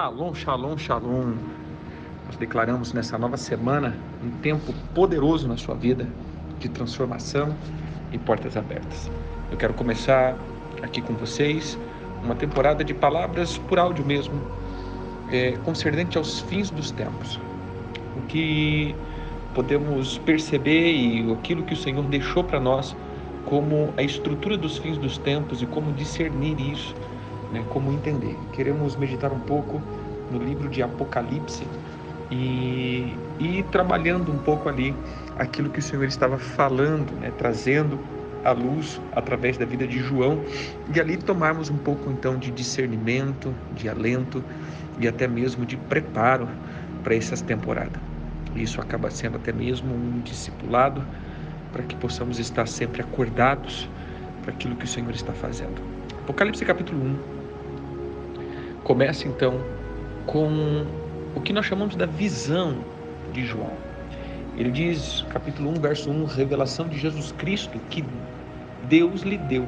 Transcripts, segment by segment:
Shalom, shalom, shalom. Nós declaramos nessa nova semana um tempo poderoso na sua vida, de transformação e portas abertas. Eu quero começar aqui com vocês uma temporada de palavras por áudio mesmo, concernente aos fins dos tempos. O que podemos perceber e aquilo que o Senhor deixou para nós como a estrutura dos fins dos tempos e como discernir isso, como entender. Queremos meditar um pouco no livro de Apocalipse e trabalhando um pouco ali aquilo que o Senhor estava falando, trazendo à luz através da vida de João, e ali tomarmos um pouco então de discernimento, de alento e até mesmo de preparo para essas temporadas. Isso acaba sendo até mesmo um discipulado para que possamos estar sempre acordados para aquilo que o Senhor está fazendo. Apocalipse capítulo 1 começa então com o que nós chamamos da visão de João. Ele diz, capítulo 1, verso 1, revelação de Jesus Cristo que Deus lhe deu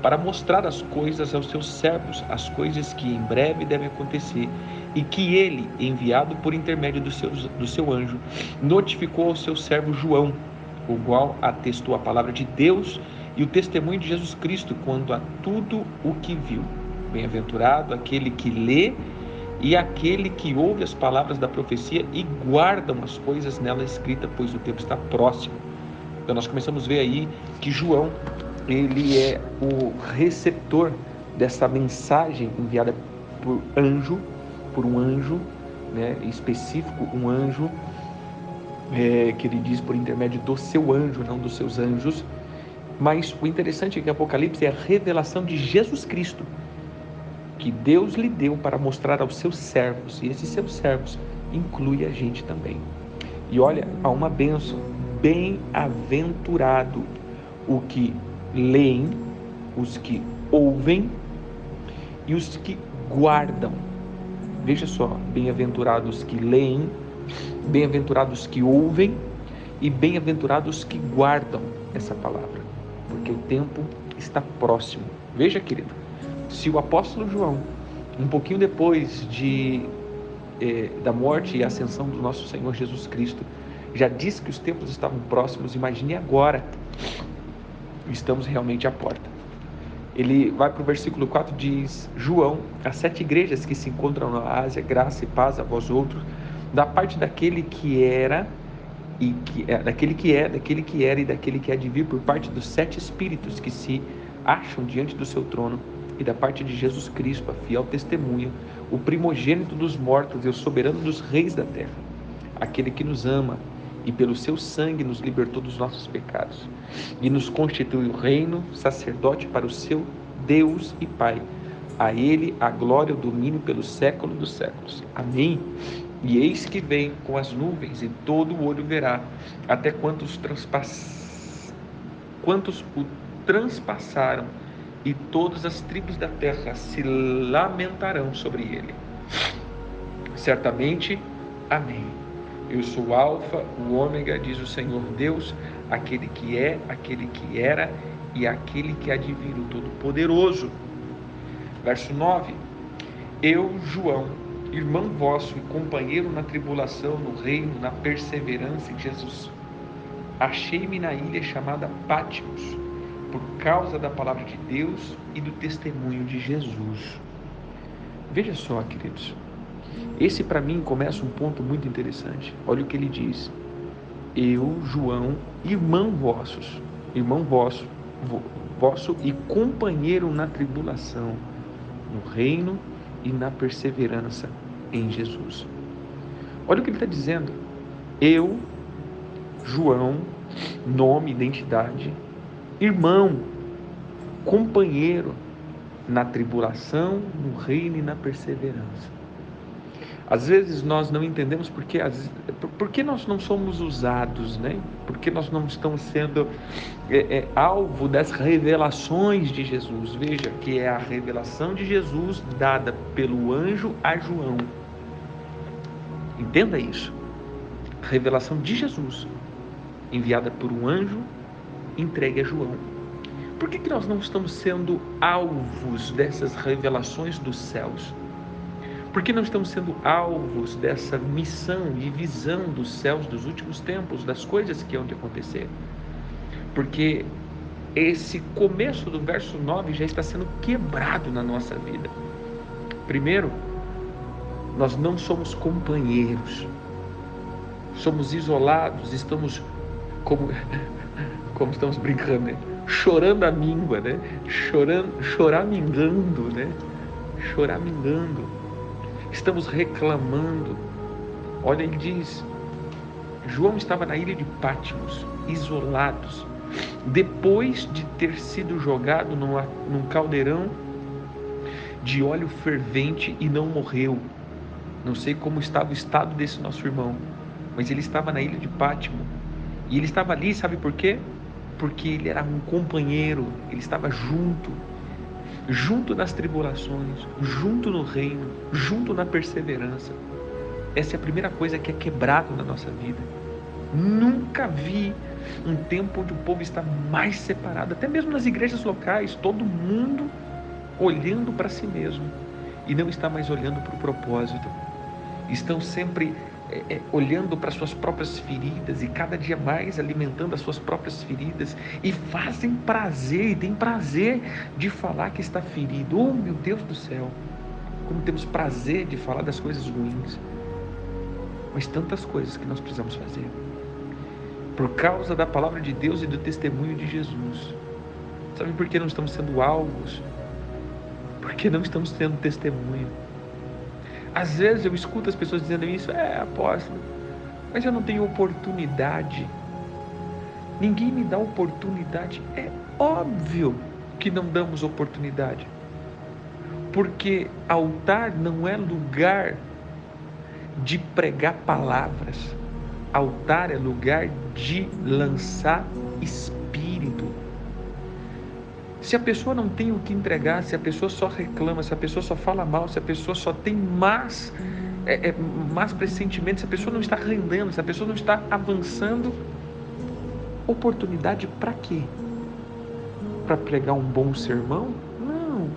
para mostrar as coisas aos seus servos, as coisas que em breve devem acontecer, e que ele, enviado por intermédio do seu anjo, notificou ao seu servo João, o qual atestou a palavra de Deus e o testemunho de Jesus Cristo quanto a tudo o que viu. Bem-aventurado aquele que lê e aquele que ouve as palavras da profecia e guardam as coisas nela escritas, pois o tempo está próximo. Então nós começamos a ver aí que João, ele é o receptor dessa mensagem enviada por um anjo, específico, um anjo, que ele diz por intermédio do seu anjo, não dos seus anjos. Mas o interessante é que Apocalipse é a revelação de Jesus Cristo, que Deus lhe deu para mostrar aos seus servos, e esses seus servos inclui a gente também. E olha, há uma bênção: bem-aventurado o que leem, os que ouvem e os que guardam. Veja só, bem-aventurados que leem, bem-aventurados que ouvem e bem-aventurados que guardam essa palavra, porque o tempo está próximo. Veja, querido, se o apóstolo João, um pouquinho depois da morte e ascensão do nosso Senhor Jesus Cristo, já disse que os tempos estavam próximos, imagine agora, estamos realmente à porta. Ele vai para o versículo 4, diz: João, as 7 igrejas que se encontram na Ásia, graça e paz a vós outros, da parte daquele que era, daquele que era e daquele que há de vir, por parte dos 7 espíritos que se acham diante do seu trono, e da parte de Jesus Cristo, a fiel testemunha, o primogênito dos mortos e o soberano dos reis da terra, aquele que nos ama e pelo seu sangue nos libertou dos nossos pecados e nos constituiu reino, sacerdote para o seu Deus e Pai. A ele a glória e o domínio pelo século dos séculos. Amém. E eis que vem com as nuvens, e todo o olho verá, até quantos o transpassaram, e todas as tribos da terra se lamentarão sobre ele. Certamente, amém. Eu sou o Alfa, o Ômega, diz o Senhor Deus, aquele que é, aquele que era e aquele que há de vir, o Todo-Poderoso. Verso 9. Eu, João, irmão vosso e companheiro na tribulação, no reino, na perseverança em Jesus, achei-me na ilha chamada Patmos, por causa da palavra de Deus e do testemunho de Jesus. Veja só, queridos, esse para mim começa um ponto muito interessante. Olha o que ele diz: eu, João, irmão vosso e companheiro na tribulação, no reino e na perseverança em Jesus. Olha o que ele está dizendo. Eu, João, nome, identidade, irmão, companheiro na tribulação, no reino e na perseverança. Às vezes nós não entendemos por que nós não somos usados, Por que nós não estamos sendo alvo das revelações de Jesus. Veja que é a revelação de Jesus dada pelo anjo a João. Entenda isso. Revelação de Jesus enviada por um anjo, entregue a João. Por que nós não estamos sendo alvos dessas revelações dos céus? Por que não estamos sendo alvos dessa missão e visão dos céus dos últimos tempos, das coisas que hão de acontecer? Porque esse começo do verso 9 já está sendo quebrado na nossa vida. Primeiro, nós não somos companheiros, somos isolados, estamos, como estamos brincando, né? Chorando a míngua, né? Choramingando, né? Choramingando. Estamos reclamando. Olha, ele diz, João estava na ilha de Patmos, isolados, depois de ter sido jogado num caldeirão de óleo fervente e não morreu. Não sei como estava o estado desse nosso irmão, mas ele estava na ilha de Patmos, e ele estava ali, sabe por quê? Porque ele era um companheiro, ele estava junto nas tribulações, junto no reino, junto na perseverança. Essa é a primeira coisa que é quebrada na nossa vida. Nunca vi um tempo onde o povo está mais separado, até mesmo nas igrejas locais, todo mundo olhando para si mesmo e não está mais olhando para o propósito. Estão sempre olhando para suas próprias feridas e cada dia mais alimentando as suas próprias feridas, e fazem prazer, e tem prazer de falar que está ferido. Oh, meu Deus do céu, como temos prazer de falar das coisas ruins. Mas tantas coisas que nós precisamos fazer por causa da palavra de Deus e do testemunho de Jesus. Sabe por que não estamos sendo alvos? Porque não estamos tendo testemunho. Às vezes eu escuto as pessoas dizendo isso, apóstolo, mas eu não tenho oportunidade. Ninguém me dá oportunidade. É óbvio que não damos oportunidade, porque altar não é lugar de pregar palavras. Altar é lugar de lançar espírito. Se a pessoa não tem o que entregar, se a pessoa só reclama, se a pessoa só fala mal, se a pessoa só tem más pressentimentos, se a pessoa não está rendendo, se a pessoa não está avançando, oportunidade para quê? Para pregar um bom sermão? Não,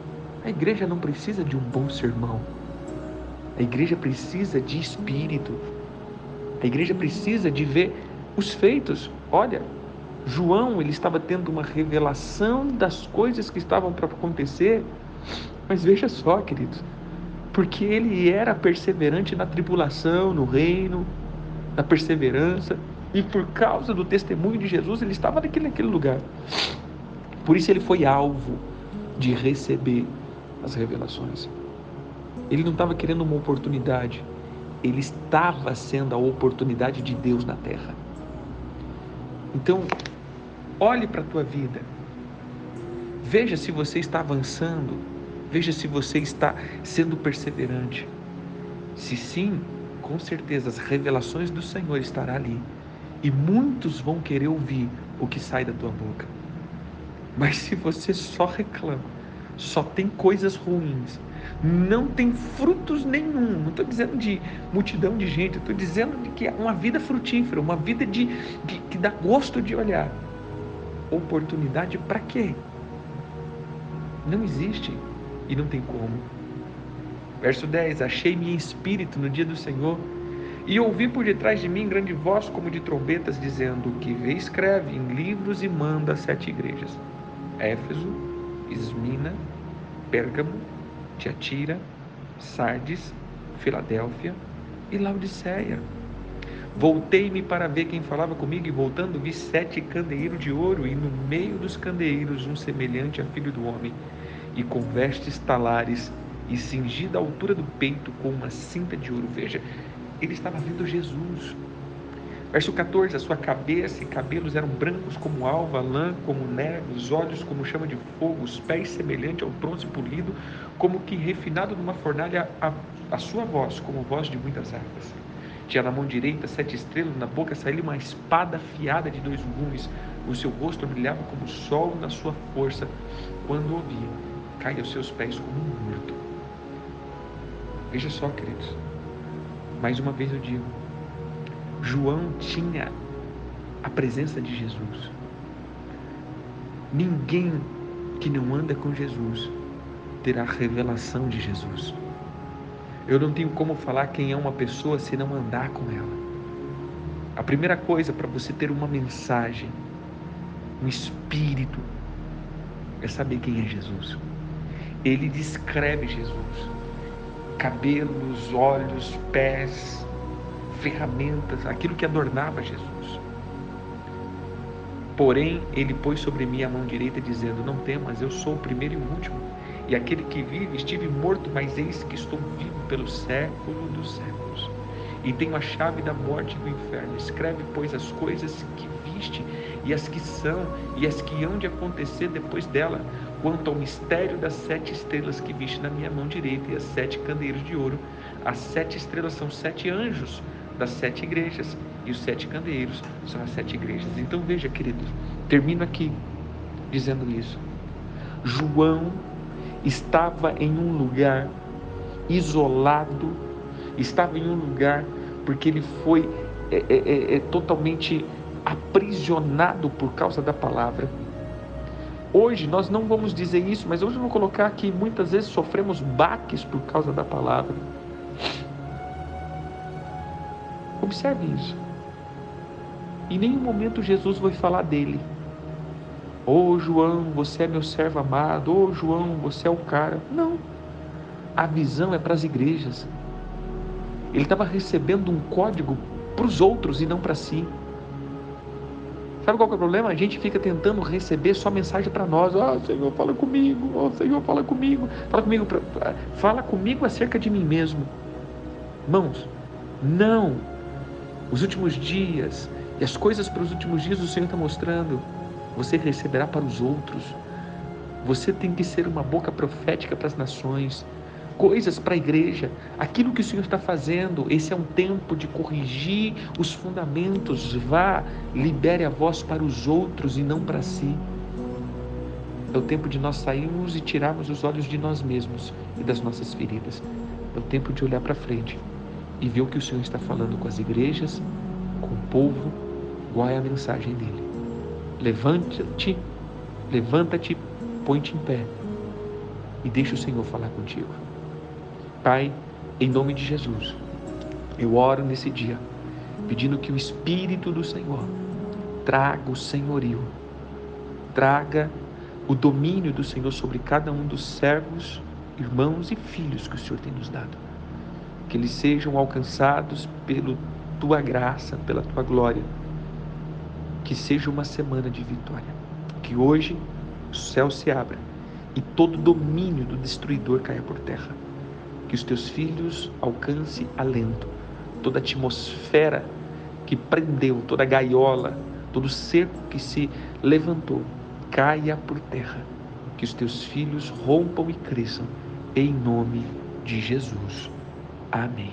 a igreja não precisa de um bom sermão. A igreja precisa de espírito. A igreja precisa de ver os feitos. Olha, João, ele estava tendo uma revelação das coisas que estavam para acontecer, mas veja só, queridos, porque ele era perseverante na tribulação, no reino, na perseverança, e por causa do testemunho de Jesus, ele estava naquele lugar. Por isso ele foi alvo de receber as revelações. Ele não estava querendo uma oportunidade, ele estava sendo a oportunidade de Deus na terra. Então, olhe para a tua vida, veja se você está avançando, veja se você está sendo perseverante. Se sim, com certeza as revelações do Senhor estarão ali, e muitos vão querer ouvir o que sai da tua boca. Mas se você só reclama, só tem coisas ruins, não tem frutos nenhum, não estou dizendo de multidão de gente, estou dizendo de que é uma vida frutífera, uma vida que dá gosto de olhar. Oportunidade para quê? Não existe e não tem como. Verso 10, achei-me em espírito no dia do Senhor, e ouvi por detrás de mim grande voz como de trombetas, dizendo: o que vê escreve em livros e manda a 7 igrejas: Éfeso, Esmina, Pérgamo, Tiatira, Sardes, Filadélfia e Laodiceia. Voltei-me para ver quem falava comigo, e voltando vi 7 candeeiros de ouro, e no meio dos candeeiros um semelhante a filho do homem, e com vestes talares, e cingido à altura do peito com uma cinta de ouro. Veja, ele estava vendo Jesus. Verso 14, a sua cabeça e cabelos eram brancos como alva, lã como neve, os olhos como chama de fogo, os pés semelhante ao bronze polido, como que refinado numa fornalha, a sua voz como voz de muitas águas. Tinha na mão direita 7 estrelas, na boca saía uma espada afiada de 2 gumes, o seu rosto brilhava como o sol na sua força. Quando ouvia, caía aos seus pés como um morto. Veja só, queridos, mais uma vez eu digo, João tinha a presença de Jesus. Ninguém que não anda com Jesus terá a revelação de Jesus. Eu não tenho como falar quem é uma pessoa se não andar com ela. A primeira coisa para você ter uma mensagem, um espírito, é saber quem é Jesus. Ele descreve Jesus: cabelos, olhos, pés, ferramentas, aquilo que adornava Jesus. Porém, ele pôs sobre mim a mão direita, dizendo: não temas, eu sou o primeiro e o último, e aquele que vive. Estive morto, mas eis que estou vivo pelo século dos séculos, e tenho a chave da morte e do inferno. Escreve, pois, as coisas que viste, e as que são, e as que hão de acontecer depois dela. Quanto ao mistério das 7 estrelas que viste na minha mão direita, e as 7 candeeiros de ouro, as 7 estrelas são 7 anjos das 7 igrejas, e os 7 candeeiros são as 7 igrejas. Então veja, queridos, termino aqui dizendo isso. João estava em um lugar isolado, estava em um lugar porque ele foi totalmente aprisionado por causa da palavra. Hoje nós não vamos dizer isso, mas hoje eu vou colocar que muitas vezes sofremos baques por causa da palavra. Observe isso. Em nenhum momento Jesus vai falar dele. Ô João, você é meu servo amado. Ô João, você é o cara. Não. A visão é para as igrejas. Ele estava recebendo um código para os outros e não para si. Sabe qual que é o problema? A gente fica tentando receber só mensagem para nós. Senhor, fala comigo. Senhor, fala comigo. Fala comigo acerca de mim mesmo. Irmãos, não. Os últimos dias e as coisas para os últimos dias o Senhor está mostrando. Você receberá para os outros. Você tem que ser uma boca profética para as nações. Coisas para a igreja. Aquilo que o Senhor está fazendo. Esse é um tempo de corrigir os fundamentos. Vá, libere a voz para os outros e não para si. É o tempo de nós sairmos e tirarmos os olhos de nós mesmos e das nossas feridas. É o tempo de olhar para frente e ver o que o Senhor está falando com as igrejas, com o povo, qual é a mensagem dele. Levanta-te, põe-te em pé e deixa o Senhor falar contigo. Pai, em nome de Jesus, eu oro nesse dia, pedindo que o Espírito do Senhor traga o senhorio, traga o domínio do Senhor sobre cada um dos servos, irmãos e filhos que o Senhor tem nos dado. Que eles sejam alcançados pela tua graça, pela tua glória. Que seja uma semana de vitória. Que hoje o céu se abra e todo domínio do destruidor caia por terra. Que os teus filhos alcancem alento. Toda atmosfera que prendeu, toda gaiola, todo cerco que se levantou, caia por terra. Que os teus filhos rompam e cresçam, em nome de Jesus. Amém.